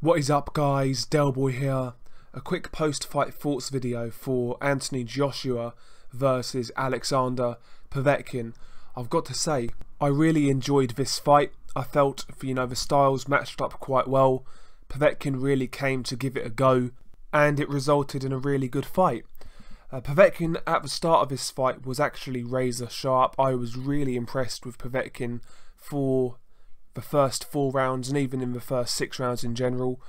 What is up guys, Delboy here. A quick post-fight thoughts video for Anthony Joshua versus Alexander Povetkin. I've got to say, I really enjoyed this fight. I felt, the styles matched up quite well. Povetkin really came to give it a go, and it resulted in a really good fight. Povetkin at the start of this fight was actually razor sharp. I was really impressed with Povetkin for the first 4 rounds and even in the first 6 rounds in general.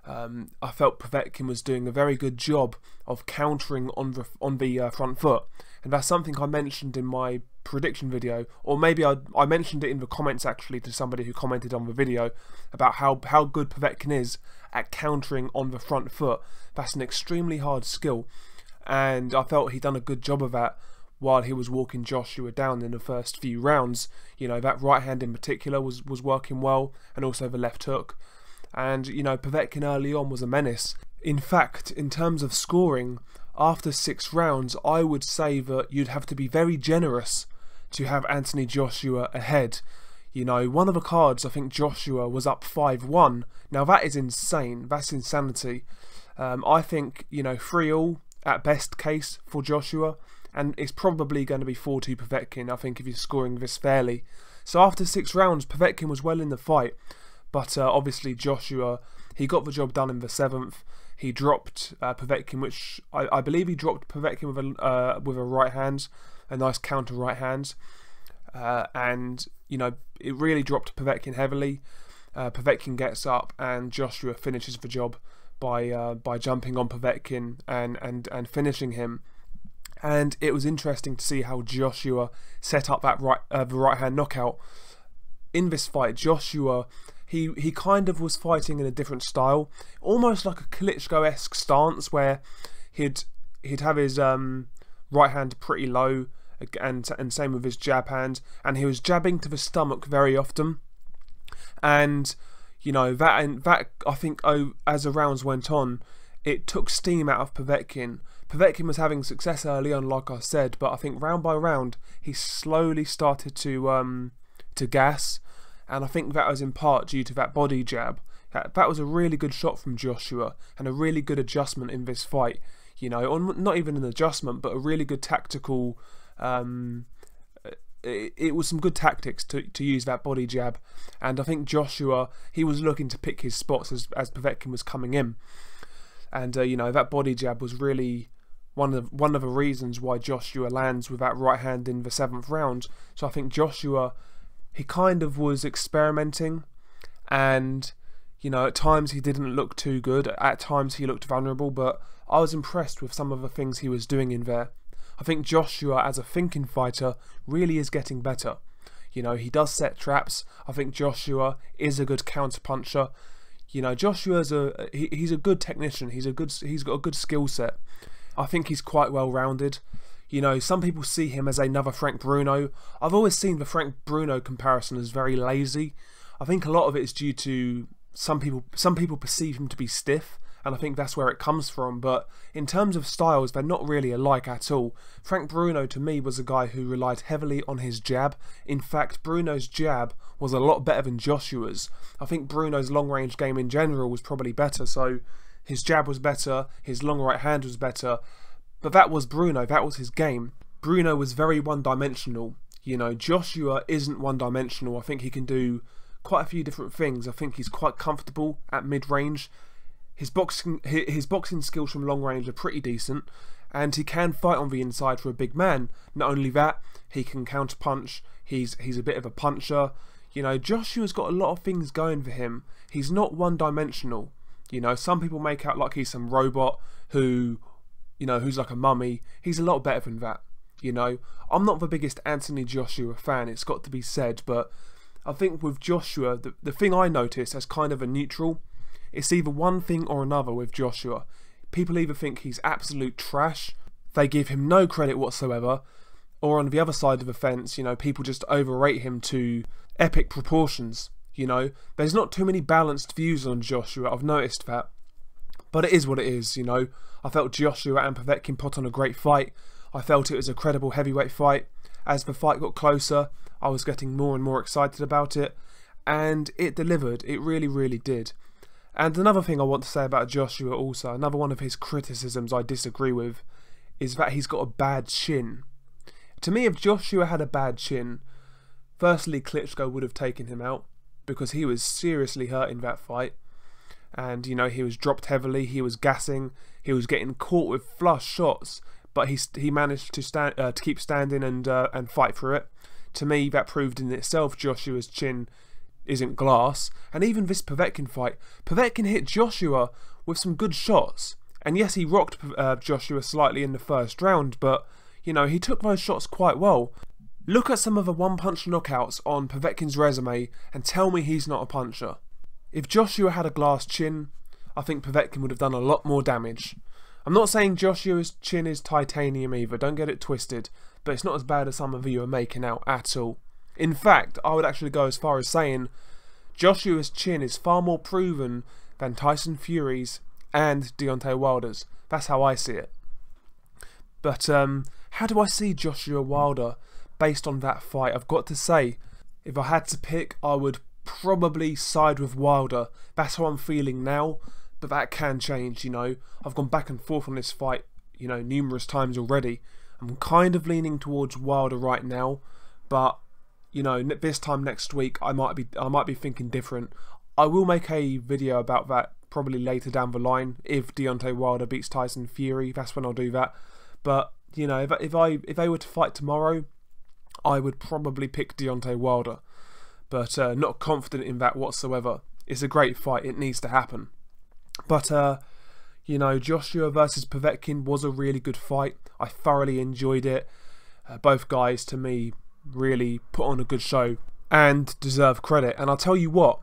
I felt Povetkin was doing a very good job of countering on the front foot, and that's something I mentioned in my prediction video, or maybe I mentioned it in the comments actually to somebody who commented on the video about how good Povetkin is at countering on the front foot. That's an extremely hard skill, and I felt he'd done a good job of that while he was walking Joshua down in the first few rounds. That right hand in particular was working well, and also the left hook. And Povetkin early on was a menace. In fact, in terms of scoring, after 6 rounds, I would say that you'd have to be very generous to have Anthony Joshua ahead. One of the cards, I think Joshua was up 5-1. Now that is insane. That's insanity. I think 3-all at best case for Joshua, and it's probably going to be 4-2 Povetkin, I think, if you're scoring this fairly. So after 6 rounds, Povetkin was well in the fight, but obviously Joshua, he got the job done in the 7th. He dropped Povetkin, which I believe he dropped Povetkin with a right hand, a nice counter right hand, and it really dropped Povetkin heavily. Povetkin gets up, and Joshua finishes the job by jumping on Povetkin and finishing him. And it was interesting to see how Joshua set up that the right hand knockout. In this fight, Joshua, he kind of was fighting in a different style, almost like a Klitschko-esque stance, where he'd have his right hand pretty low, and same with his jab hand, and he was jabbing to the stomach very often. And that I think, as the rounds went on, it took steam out of Povetkin. Povetkin was having success early on, like I said, but I think round by round he slowly started to gas, and I think that was in part due to that body jab. That was a really good shot from Joshua, and a really good adjustment in this fight. Or not even an adjustment, but a really good tactical. It was some good tactics to use that body jab, and I think Joshua, he was looking to pick his spots as Povetkin was coming in, and that body jab was really one of the reasons why Joshua lands with that right hand in the 7th round. So I think Joshua, he kind of was experimenting, and at times he didn't look too good, at times he looked vulnerable, but I was impressed with some of the things he was doing in there. I think Joshua, as a thinking fighter, really is getting better. He does set traps. I think Joshua is a good counter puncher. Joshua's he's a good technician. He's got a good skill set. I think he's quite well rounded. Some people see him as another Frank Bruno. I've always seen the Frank Bruno comparison as very lazy. I think a lot of it is due to some people perceive him to be stiff, and I think that's where it comes from. But in terms of styles, they're not really alike at all. Frank Bruno, to me, was a guy who relied heavily on his jab. In fact, Bruno's jab was a lot better than Joshua's. I think Bruno's long-range game in general was probably better, so his jab was better, his long right hand was better, but that was Bruno, that was his game. Bruno was very one-dimensional. Joshua isn't one-dimensional. I think he can do quite a few different things. I think he's quite comfortable at mid-range. His boxing skills from long range are pretty decent, and he can fight on the inside for a big man. Not only that, he can counter punch. He's a bit of a puncher. Joshua's got a lot of things going for him. He's not one-dimensional. Some people make out like he's some robot who's like a mummy. He's a lot better than that. I'm not the biggest Anthony Joshua fan, it's got to be said, but I think with Joshua, the thing I notice as kind of a neutral, it's either one thing or another with Joshua. People either think he's absolute trash, they give him no credit whatsoever, or on the other side of the fence, people just overrate him to epic proportions. There's not too many balanced views on Joshua, I've noticed that. But it is what it is, I felt Joshua and Povetkin put on a great fight. I felt it was a credible heavyweight fight. As the fight got closer, I was getting more and more excited about it, and it delivered. It really, really did. And another thing I want to say about Joshua also, another one of his criticisms I disagree with, is that he's got a bad chin. To me, if Joshua had a bad chin, firstly Klitschko would have taken him out, because he was seriously hurt in that fight. And, you know, he was dropped heavily, he was gassing, he was getting caught with flush shots, but he managed to keep standing and fight through it. To me, that proved in itself Joshua's chin isn't glass. And even this Povetkin fight, Povetkin hit Joshua with some good shots. And yes, he rocked Joshua slightly in the first round, but, you know, he took those shots quite well. Look at some of the one-punch knockouts on Povetkin's resume and tell me he's not a puncher. If Joshua had a glass chin, I think Povetkin would have done a lot more damage. I'm not saying Joshua's chin is titanium either, don't get it twisted, but it's not as bad as some of you are making out at all. In fact, I would actually go as far as saying Joshua's chin is far more proven than Tyson Fury's and Deontay Wilder's. That's how I see it. But how do I see Joshua Wilder based on that fight? I've got to say, if I had to pick, I would probably side with Wilder. That's how I'm feeling now, but that can change, you know. I've gone back and forth on this fight, you know, numerous times already. I'm kind of leaning towards Wilder right now, but, you know, this time next week I might be thinking different. I will make a video about that probably later down the line. If Deontay Wilder beats Tyson Fury, that's when I'll do that. But, you know, if they were to fight tomorrow, I would probably pick Deontay Wilder. But not confident in that whatsoever. It's a great fight, it needs to happen. But, you know, Joshua versus Povetkin was a really good fight. I thoroughly enjoyed it. Both guys, to me, really put on a good show and deserve credit. And I'll tell you what,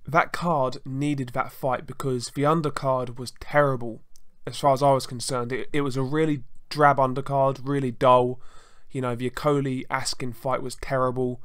that card needed that fight because the undercard was terrible as far as I was concerned. It was a really drab undercard, really dull. You know, the Okoli-Askin fight was terrible.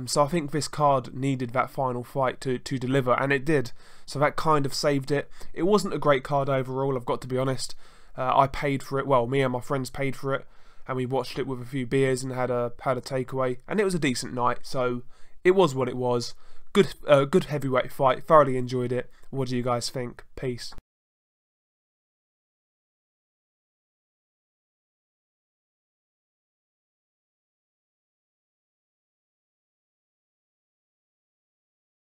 So I think this card needed that final fight to deliver, and it did. So that kind of saved it. It wasn't a great card overall, I've got to be honest. I paid for it, well, me and my friends paid for it, and we watched it with a few beers and had a takeaway, and it was a decent night, so it was what it was. Good heavyweight fight, thoroughly enjoyed it. What do you guys think? Peace.